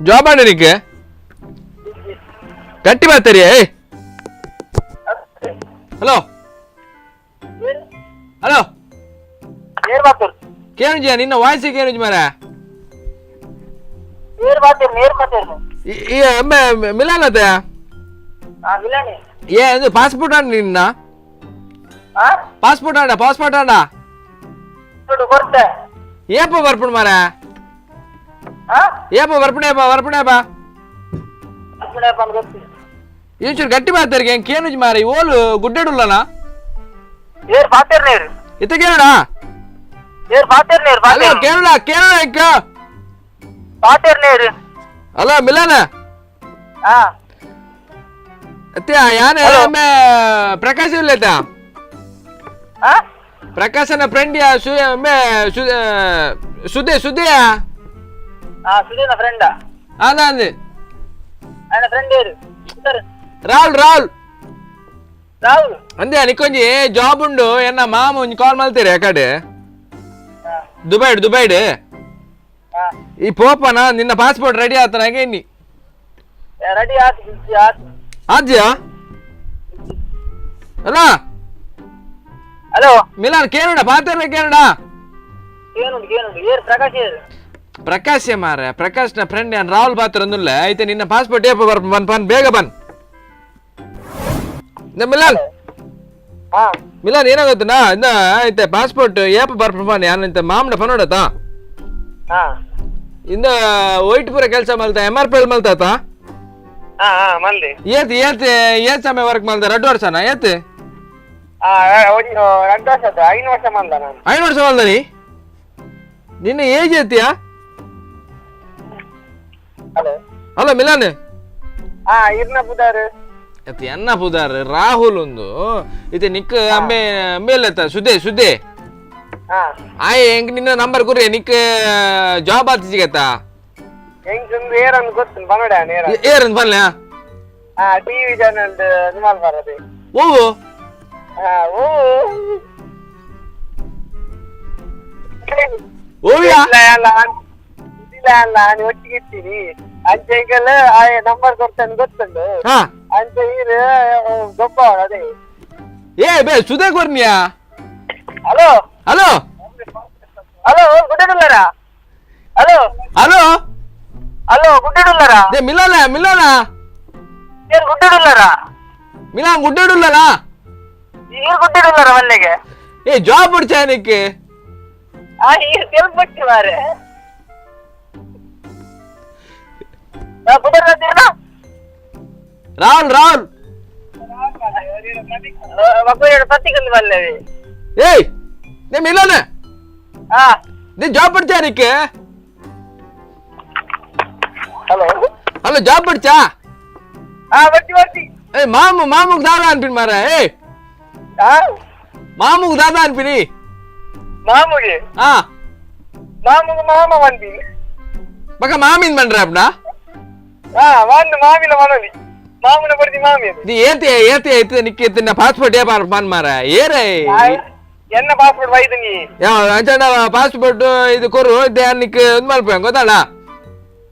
ஜாப் ஆண்டு நிற்கு ಗಟ್ಟಿ ಮಾತಾಡಿ. ಹಲೋ ಹಲೋ ಏರ್ ಮಾತೂರು ಕೇಳುಜ ನಿನ್ನ ವಾಯ್ಸ್ ಕೇಳುಜ ಮಾರ. ಏರ್ ಮಾತೇರು ಮಿಲಾನದ ವಿಲಾನಿ ಇದು ಪಾಸ್ಪೋರ್ಟ್ ಆಂಡ ನಿನ್ನ ಪಾಸ್ಪೋರ್ಟ್ ಆಂಡ ಕೊಡ್ತೆ ಏಪ ಬರ್ಪುಣ್ ಮಾರ ಏಪ ಬರ್ಪುಣೇಪ ಇಂಚೂರು ಗಟ್ಟಿ ಮಾತಾರಿಗೆ ಹೆಂಗ್ ಕೇನುಜ್ ಮಾರ ಓಲು ಗುಡ್ಡಾಡುಲ್ಲನಾ ಏರ್ ಪಾತೇರ್ ನೀರು ಇತ್ತ ಕೇಳಡ ಏರ್ ಪಾತೇರ್ ನೀರು ಅಲ್ಲ ಕೇಳಡ ಇಕ್ಕ ಪಾತೇರ್ ನೀರು ಅಲ್ಲ ಮಿಲಾನ ಹಾ ಅತ್ಯ ಯಾನೆ ಒಮ್ಮೆ ಪ್ರಕಾಶ್ ಇಲ್ಲೈತ ಪ್ರಕಾಶನ ಫ್ರೆಂಡ್ ಯಾ ಒಮ್ಮೆ ಸುದ್ದಿ ಸುಧೀನ ಫ್ರೆಂಡಾ ಅಂದೆ ఆయన ఫ్రెండ్ ఏరు ರಾಹುಲ್ రాహుల్ ಅಂದೆ ನಿಕ್ಕೊಂಜಿ ಜಾಬ್ ಉಂಡು ಎನ್ನ ಮಾಮ ಒಂಜಿ ಕಾಲ್ ಮಲ್ತೀರಿ ಆ ಕಡೆ ದುಬೈಡ್ ಈ ಪೋಪನ ನಿನ್ನ ಪಾಸ್ಪೋರ್ಟ್ ರೆಡಿ ಆತನಾಗೆ ಇನ್ನಿ రెడీ ಆಜ್ಯಾ ಅಲ್ಲ హలో ಮಿಲಾನ್ ಕೇಳೋಣ ಪಾತ್ರ ಕೇಳೋಣ ఏనుండు ఏరు ప్రకాష్ ఏరు ಪ್ರಕಾಶ್ ಮಾರ ಪ್ರಕಾಶ್ನ ಫ್ರೆಂಡ್ ಯಾನ್ ರಾಹುಲ್ ಪಾತ್ರ ಅಂದುಲ್ಲ ಐತೆ ನಿನ್ನ ಪಾಸ್ಪೋರ್ಟ್ ಏಪ ಬನ್ ಬೇಗ ಬನ್ ಮಿಲಾನ್ ಮಿಲಾನ್ ಏನಾಗುತ್ತನಾ ಇನ್ನ ಐತೆ ಪಾಸ್ಪೋರ್ಟ್ ಏಪ ಬರ್ಪನ್ ಯಾನ್ ಇಂತ ಮಾಮನ ಪನೋಡತ ಇಂದ ವೈಟ್ಪುರ ಕೆಲಸ ಮಲ್ತ MRPL ಮಲ್ತಾತ మళ్ళీ ಏತ್ ಸಮಯ ವರ್ಕ್ ಮಲ್ತ 2 ವರ್ಷನಾ ಏತ್ 2 ವರ್ಷ 5 ವರ್ಷ ಮಲ್ದ ನಾನು 5 ವರ್ಷ ಮಲ್ದನಿ ನಿನ್ನ ಏಜ್ ಐತಿಯಾ ಹಲೋ ಮಿಲಾನ್ ಇರ್ನ ಬುದಾರು ಎನ್ನ ಪುದಾರ್ ರಾಹುಲ್ ಒಂದು ಇದು ನಿಕ್ ಅಂಬೇಲತ್ತ ಸುದ್ದೆ ಆಯ್ ಹೆಂಗ್ ನಿನ್ನ ನಂಬರ್ ಕುರಿ ನಿಕ್ ಜಾಬ್ ಆತ ಸಿಗತ್ತ ಹೆಂಗ್ ಏರನ್ ಗೊತ್ತು ಬನ್ನಡ ಏರನ್ ಬನ್ಲ ಟಿವಿ ಚಾನೆಲ್ ನಿಮಾಲ್ ಬರದೆ ಓವು ಓವಿಯಾ ನಾನು ಒಟ್ಟಿಗೆ ಇರ್ತೀನಿ ಅಂಚೆಂಗಲ್ ನಂಬರ್ ಕೊಡ್ತಾನೆ ಗೊತ್ತುಂಡು ಅಂಚೆ ನೀರು ಗೊಬ್ಬ ಅದೇ ಬೇ ಸುದೇ ಕೊರ್ನಿಯಾ ಹಲೋ ಹಲೋ ಗುಡ್ಡಡುಲ್ಲರಾ ಹಲೋ ಗುಡ್ಡಡುಲ್ಲರಾ ಮಿಲಾನ ಏನ್ ಗುಡ್ಡಡುಲ್ಲರಾ ಮಿಲಾನ್ ಗುಡ್ಡಾಡುಲ್ಲಲ್ಲ ಈಗ ಗುಡ್ಡಡುಲ್ಲರಾ ಮಲ್ಲಿಗೆ ಜಾಬ್ ಬಿಡ್ಚಾ ನಿಕ್ಕೆ ಈಗ ತೆಲ್ಪಟ್ಟು ಮಾರೆ ರಾಹುಲ್ ಪತ್ತಿಗೊಂದು ಬಲ್ಲವಿ ಮಿಲಾನ ನೀ ಜಾಬ್ ಬಿಡ್ಚಾ ನಿಕ್ಕೆ ಹಲೋ ಜಾಬ್ ಬಿಡ್ಚಾ ಬರ್ತಿ ಮಾಮುಗ್ ದಾದಾ ಅನ್ಪಿನ್ ಮಾರ ಮಾಮುಗ್ ದಾದಾ ಅನ್ಪಿನಿ ಮಾಮುಗೆ ಮಾಮ ಬಂದಿ ಬಕ ಮಾಮಿನ್ ಬನ್ರ ಅಪ್ಪ ಒಂದು ಮಾಮಿನ ಮನವಿ ಮಾಮನ ಬರ್ತಿ ಮಾಮಿ ನೀ ಏತಿ ಐತಿ ನಿಕ್ಕೆ ತಿನ್ನ ಪಾಸ್ಪೋರ್ಟ್ ಬನ್ ಮಾರ ಏರೇ ಎನ್ನ ಪಾಸ್ಪೋರ್ಟ್ ಬೈದು ನೀ ಅಂಚಂಡ ಪಾಸ್ಪೋರ್ಟ್ ಇದು ಕೊರು ನಿಕ್ ಒಂದ್ ಮಲ್ಪ ಗೊತ್ತಾಳ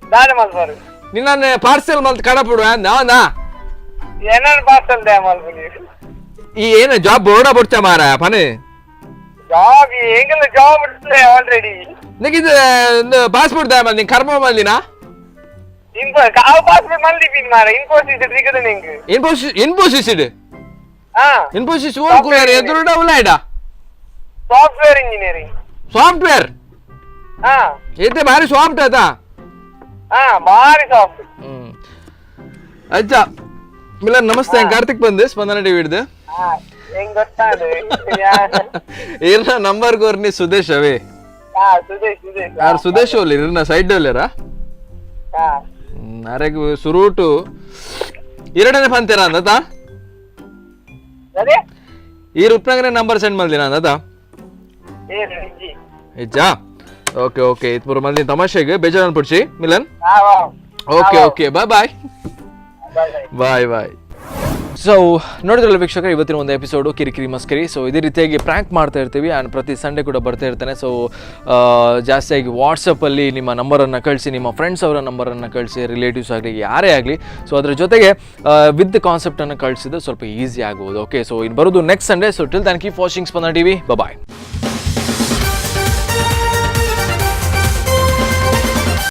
ದಾನೆ ಮಲ್ಪಾರು ನಿನ್ನ ಪಾರ್ಸೆಲ್ ಮಲ್ತ್ ಕಡಪುಡು ಅಂದ ಏನ ಪಾರ್ಸಲ್ ದೇ ಮಲ್ಪ ನೀವು ಈ ಏನ ಜಾಬ್ ಬೋಡ ಬಿಡ್ತ ಮಾರ ಪನೆ ಜಾಬ್ ಹೆಂಗಲ್ಲ ಜಾಬ್ ಬಿಡ್ತದೆ ಆಲ್ರೆಡಿ ನಿಗಿದ ಒಂದು ಪಾಸ್ಪೋರ್ಟ್ ದ ಮಲ್ ನಿನ್ ಕರ್ಮ ಮಲ್ದಿನ ಪಾಸ್ಪೋರ್ಟ್ ಮಲ್ದಿದ್ದೀನಿ ಮಾರ ಇನ್ಫೋಸಿಸ್ ಸಿಗದೆ ನಿಂಗೆ ಇನ್ಫೋಸಿಸ್ ಇನ್ಫೋಸಿಸ್ ಓಲ್ ಕುರಿಯರ್ ಎದುರುಡ ಉಲಾಯ್ಡ ಸಾಫ್ಟ್ವೇರ್ ಇಂಜಿನಿಯರಿಂಗ್ ಸಾಫ್ಟ್ವೇರ್ ಏತೆ ಭಾರಿ ಸಾಫ್ಟ್ ಅದ ಭಾರಿ ಸಾಫ್ಟ್ ಅಜ್ಜ ಮಿಲನ್ ನಮಸ್ತೆ ಕಾರ್ತಿಕ್ ಬಂದೆ ಸ್ಪಂದನ ಟಿವಿ ಹಿಡ್ದು ಹೆಂಗ್ ಗೊತ್ತಾದು ಇರ್ನ ನಂಬರ್ ಕೋರ್ನಿ ಸುದೇಶ್ ಅವೇ ಯಾರು ಸುದೇಶ್ ಓಲಿ ಇರ್ನ ಸೈಡ್ ಡೋಲಿಯರಾ ಅರೆಗ್ ಸುರೂಟು ಎರಡನೇ ಪಂತೀರ ಅಂದತ ಈ ರೂಪ್ನಾಗನೆ ನಂಬರ್ ಸೆಂಡ್ ಮಲ್ದಿನ ಅಂದತ ಇಜ್ಜಾ ಓಕೆ ಇದು ಪೂರ ಮಲ್ದಿನ ತಮಾಷೆಗೆ ಬೇಜಾರನ್ ಪುಡ್ಸಿ ಮಿಲನ್ ಓಕೆ ಬಾಯ್ ಬಾಯ್ ಸೊ ನೋಡಿದ್ರಲ್ಲ ವೀಕ್ಷಕರು, ಇವತ್ತಿನ ಒಂದು ಎಪಿಸೋಡು ಕಿರಿಕಿರಿ ಮಸ್ಕರಿ. ಸೊ ಇದೇ ರೀತಿಯಾಗಿ ಪ್ರ್ಯಾಂಕ್ ಮಾಡ್ತಾ ಇರ್ತೀವಿ ಆ್ಯಂಡ್ ಪ್ರತಿ ಸಂಡೇ ಕೂಡ ಬರ್ತಾ ಇರ್ತಾನೆ. ಸೊ ಜಾಸ್ತಿಯಾಗಿ ವಾಟ್ಸಪ್ಪಲ್ಲಿ ನಿಮ್ಮ ನಂಬರನ್ನು ಕಳಿಸಿ, ನಿಮ್ಮ ಫ್ರೆಂಡ್ಸ್ ಅವರ ನಂಬರನ್ನು ಕಳಿಸಿ, ರಿಲೇಟಿವ್ಸ್ ಆಗಲಿ ಯಾರೇ ಆಗಲಿ. ಸೊ ಅದ್ರ ಜೊತೆಗೆ ವಿತ್ ಕಾನ್ಸೆಪ್ಟನ್ನು ಕಳಿಸಿದ್ರೆ ಸ್ವಲ್ಪ ಈಸಿ ಆಗ್ಬೋದು. ಓಕೆ, ಸೊ ಇನ್ನು ಬರೋದು next Sunday. So till then keep watching Spandana TV. ಬಾಯ್.